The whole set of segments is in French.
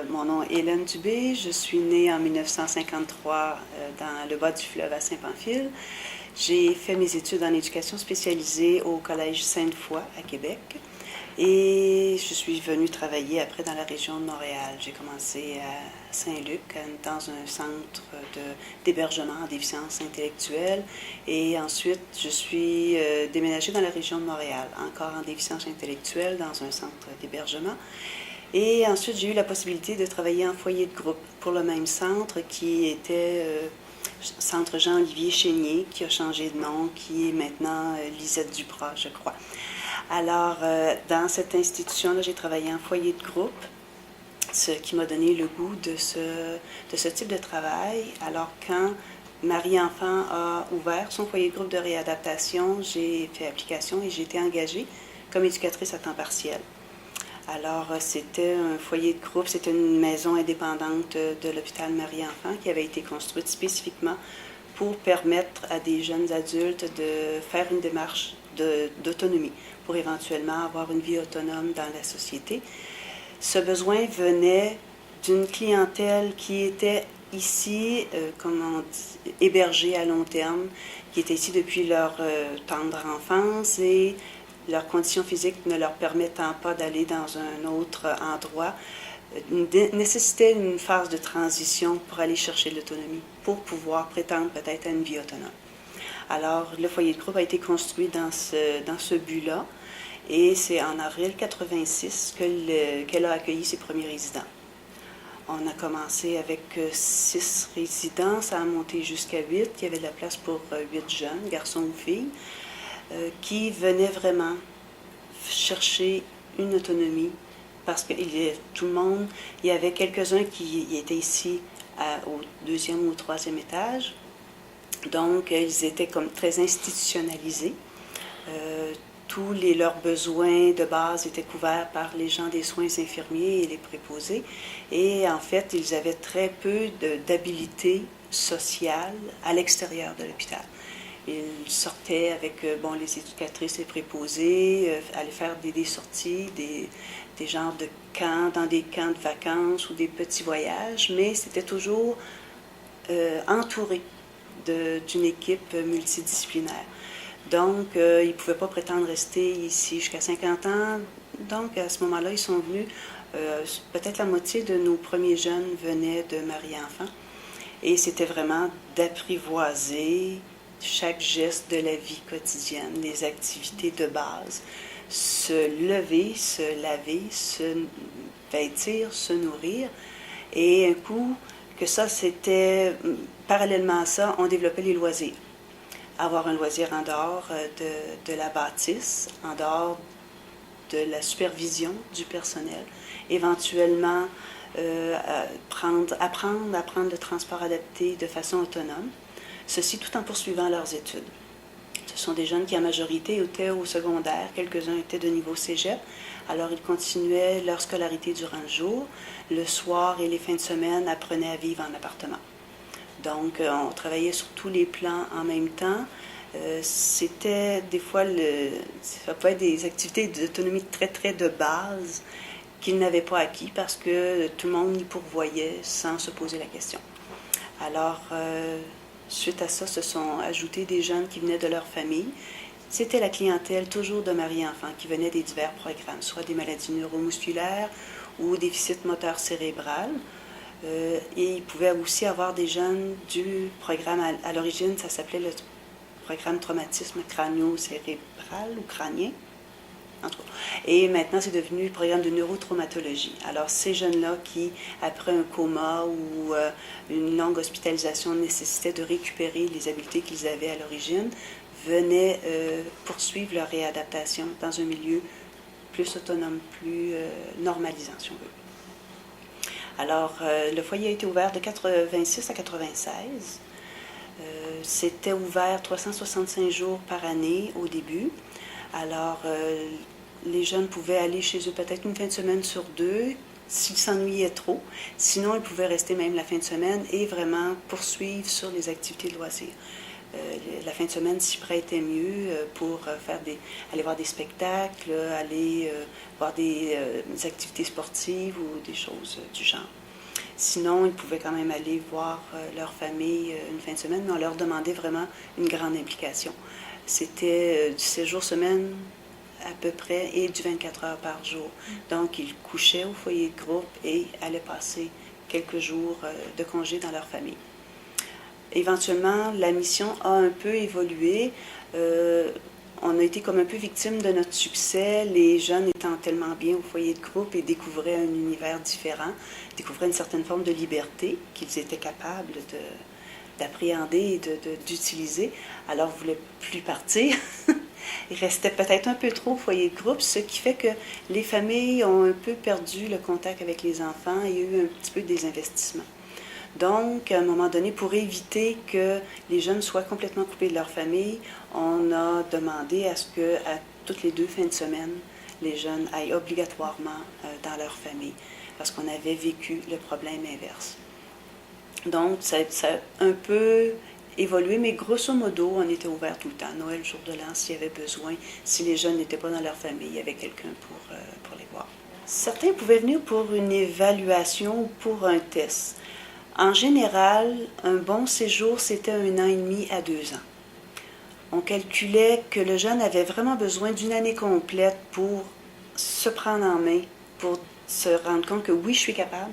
Mon nom est Hélène Dubé. Je suis née en 1953 dans le bas du fleuve à Saint-Pamphile. J'ai fait mes études en éducation spécialisée au Collège Sainte-Foy à Québec. Et je suis venue travailler après dans la région de Montréal. J'ai commencé à Saint-Luc, dans un centre d'hébergement en déficience intellectuelle. Et ensuite, je suis déménagée dans la région de Montréal, encore en déficience intellectuelle, dans un centre d'hébergement. Et ensuite, j'ai eu la possibilité de travailler en foyer de groupe pour le même centre qui était Centre Jean-Olivier Chénier, qui a changé de nom, qui est maintenant Lisette Duprat, je crois. Alors, dans cette institution-là, j'ai travaillé en foyer de groupe, ce qui m'a donné le goût de ce type de travail. Alors, quand Marie-Enfant a ouvert son foyer de groupe de réadaptation, j'ai fait application et j'ai été engagée comme éducatrice à temps partiel. Alors, c'était un foyer de groupe, c'était une maison indépendante de l'hôpital Marie-Enfant qui avait été construite spécifiquement pour permettre à des jeunes adultes de faire une démarche d'autonomie, pour éventuellement avoir une vie autonome dans la société. Ce besoin venait d'une clientèle qui était ici, hébergée à long terme, qui était ici depuis leur tendre enfance et leurs conditions physiques ne leur permettant pas d'aller dans un autre endroit, nécessitait une phase de transition pour aller chercher l'autonomie, pour pouvoir prétendre peut-être à une vie autonome. Alors, le foyer de groupe a été construit dans ce but-là, et c'est en avril 86 qu'elle a accueilli ses premiers résidents. On a commencé avec 6 résidents, ça a monté jusqu'à 8. Il y avait de la place pour 8 jeunes, garçons ou filles, qui venaient vraiment chercher une autonomie parce que tout le monde, il y avait quelques-uns qui étaient ici au 2e ou au 3e étage. Donc, ils étaient comme très institutionnalisés. Tous leurs besoins de base étaient couverts par les gens des soins infirmiers et les préposés. Et en fait, ils avaient très peu d'habilité sociale à l'extérieur de l'hôpital. Ils sortaient avec les éducatrices et préposés, allaient faire des sorties, des genres de camps, dans des camps de vacances ou des petits voyages, mais c'était toujours entouré d'une équipe multidisciplinaire. Donc, ils ne pouvaient pas prétendre rester ici jusqu'à 50 ans. Donc, à ce moment-là, ils sont venus, peut-être la moitié de nos premiers jeunes venaient de Marie-Enfant. Et c'était vraiment d'apprivoiser chaque geste de la vie quotidienne, les activités de base. Se lever, se laver, se vêtir, se nourrir. Et un coup, que ça, c'était, parallèlement à ça, on développait les loisirs. Avoir un loisir en dehors de la bâtisse, en dehors de la supervision du personnel, éventuellement apprendre à prendre le transport adapté de façon autonome, ceci tout en poursuivant leurs études. Ce sont des jeunes qui, en majorité, étaient au secondaire, quelques-uns étaient de niveau cégep, alors ils continuaient leur scolarité durant le jour. Le soir et les fins de semaine, apprenaient à vivre en appartement. Donc, on travaillait sur tous les plans en même temps. C'était des fois, ça pouvait être des activités d'autonomie très, très de base qu'ils n'avaient pas acquis parce que tout le monde y pourvoyait sans se poser la question. Alors, suite à ça, se sont ajoutés des jeunes qui venaient de leur famille. C'était la clientèle toujours de Marie-Enfant qui venait des divers programmes, soit des maladies neuromusculaires ou déficit moteur cérébral. Et il pouvait aussi avoir des jeunes du programme, à l'origine, ça s'appelait le programme traumatisme crânio-cérébral ou crânien, en tout cas. Et maintenant, c'est devenu le programme de neurotraumatologie. Alors, ces jeunes-là qui, après un coma ou une longue hospitalisation, nécessitaient de récupérer les habiletés qu'ils avaient à l'origine, venaient poursuivre leur réadaptation dans un milieu plus autonome, plus normalisant, si on veut. Alors, le foyer a été ouvert de 86 à 96. C'était ouvert 365 jours par année au début. Alors, les jeunes pouvaient aller chez eux peut-être une fin de semaine sur 2, s'ils s'ennuyaient trop. Sinon, ils pouvaient rester même la fin de semaine et vraiment poursuivre sur les activités de loisirs. La fin de semaine s'y prêtait mieux pour aller voir des spectacles, aller voir des activités sportives ou des choses du genre. Sinon, ils pouvaient quand même aller voir leur famille une fin de semaine, mais on leur demandait vraiment une grande implication. C'était du 7 jours semaine à peu près et du 24 heures par jour. Donc, ils couchaient au foyer de groupe et allaient passer quelques jours de congé dans leur famille. Éventuellement, la mission a un peu évolué. On a été comme un peu victime de notre succès. Les jeunes étant tellement bien au foyer de groupe et découvraient un univers différent, découvraient une certaine forme de liberté qu'ils étaient capables d'appréhender et d'utiliser. Alors, ils ne voulaient plus partir. Ils restaient peut-être un peu trop au foyer de groupe, ce qui fait que les familles ont un peu perdu le contact avec les enfants et il y a eu un petit peu de désinvestissement. Donc, à un moment donné, pour éviter que les jeunes soient complètement coupés de leur famille, on a demandé à ce que, à toutes les 2 fins de semaine, les jeunes aillent obligatoirement dans leur famille, parce qu'on avait vécu le problème inverse. Donc, ça a un peu évolué, mais grosso modo, on était ouvert tout le temps. Noël, jour de l'an, s'il y avait besoin, si les jeunes n'étaient pas dans leur famille, il y avait quelqu'un pour les voir. Certains pouvaient venir pour une évaluation ou pour un test. En général, un bon séjour, c'était 1 an et demi à 2 ans. On calculait que le jeune avait vraiment besoin d'une année complète pour se prendre en main, pour se rendre compte que oui, je suis capable,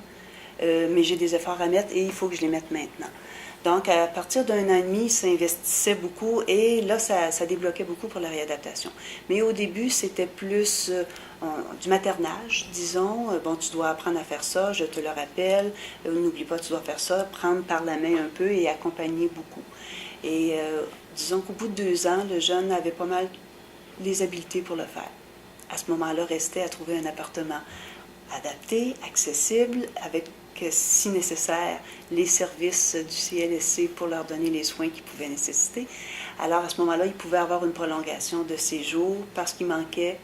mais j'ai des efforts à mettre et il faut que je les mette maintenant. Donc, à partir d'1 an et demi, il s'investissait beaucoup et là, ça débloquait beaucoup pour la réadaptation. Mais au début, c'était plus du maternage, disons. Bon, tu dois apprendre à faire ça, je te le rappelle. N'oublie pas, tu dois faire ça. Prendre par la main un peu et accompagner beaucoup. Et disons qu'au bout de 2 ans, le jeune avait pas mal les habiletés pour le faire. À ce moment-là, restait à trouver un appartement adapté, accessible, avec, si nécessaire, les services du CLSC pour leur donner les soins qu'ils pouvaient nécessiter. Alors, à ce moment-là, ils pouvaient avoir une prolongation de séjour parce qu'il manquait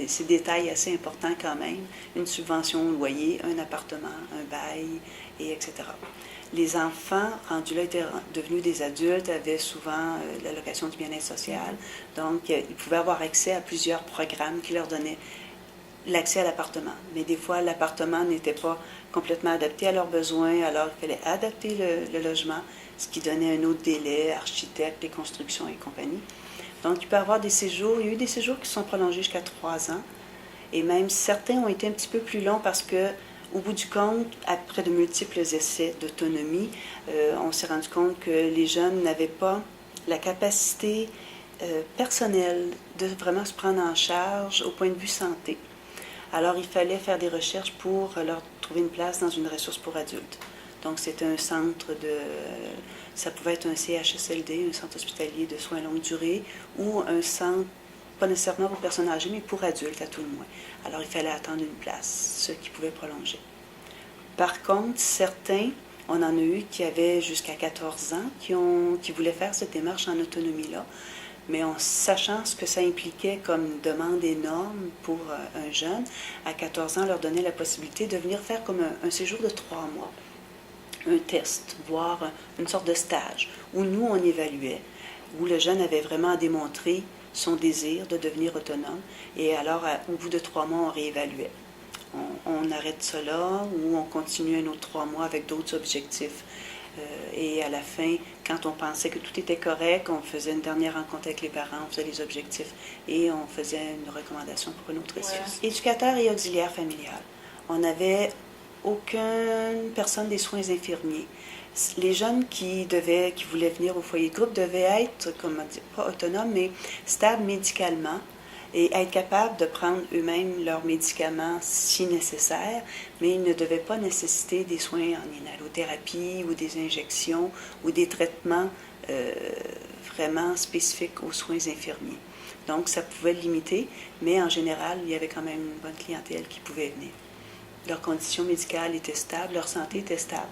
ces détails assez importants quand même, une subvention au loyer, un appartement, un bail, et etc. Les enfants, rendus là, étaient devenus des adultes, avaient souvent l'allocation du bien-être social, donc ils pouvaient avoir accès à plusieurs programmes qui leur donnaient l'accès à l'appartement. Mais des fois, l'appartement n'était pas complètement adapté à leurs besoins, alors il fallait adapter le logement, ce qui donnait un autre délai, architecte, les constructions et compagnie. Donc, il peut y avoir des séjours, il y a eu des séjours qui sont prolongés jusqu'à 3 ans, et même certains ont été un petit peu plus longs parce que, au bout du compte, après de multiples essais d'autonomie, on s'est rendu compte que les jeunes n'avaient pas la capacité personnelle de vraiment se prendre en charge au point de vue santé. Alors, il fallait faire des recherches pour leur trouver une place dans une ressource pour adultes. Donc, c'était un centre ça pouvait être un CHSLD, un centre hospitalier de soins longue durée, ou un centre, pas nécessairement pour personnes âgées, mais pour adultes à tout le moins. Alors, il fallait attendre une place, ce qui pouvait prolonger. Par contre, certains, on en a eu qui avaient jusqu'à 14 ans, qui voulaient faire cette démarche en autonomie-là, mais en sachant ce que ça impliquait comme demande énorme pour un jeune, à 14 ans, leur donner la possibilité de venir faire comme un séjour de 3 mois, un test, voire une sorte de stage, où nous, on évaluait, où le jeune avait vraiment démontré son désir de devenir autonome, et alors, au bout de 3 mois, on réévaluait. On arrête cela, ou on continue un autre 3 mois avec d'autres objectifs. Et à la fin, quand on pensait que tout était correct, on faisait une dernière rencontre avec les parents, on faisait les objectifs et on faisait une recommandation pour une autre ressource. Éducateur et auxiliaire familial. On n'avait aucune personne des soins infirmiers. Les jeunes qui voulaient venir au foyer de groupe devaient être, comme on dit, pas autonomes, mais stables médicalement et être capables de prendre eux-mêmes leurs médicaments si nécessaire, mais ils ne devaient pas nécessiter des soins en inhalothérapie ou des injections ou des traitements vraiment spécifiques aux soins infirmiers. Donc, ça pouvait le limiter, mais en général, il y avait quand même une bonne clientèle qui pouvait venir. Leurs conditions médicales étaient stables, leur santé était stable.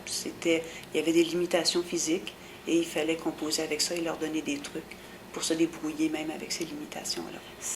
Il y avait des limitations physiques et il fallait composer avec ça et leur donner des trucs pour se débrouiller même avec ces limitations-là.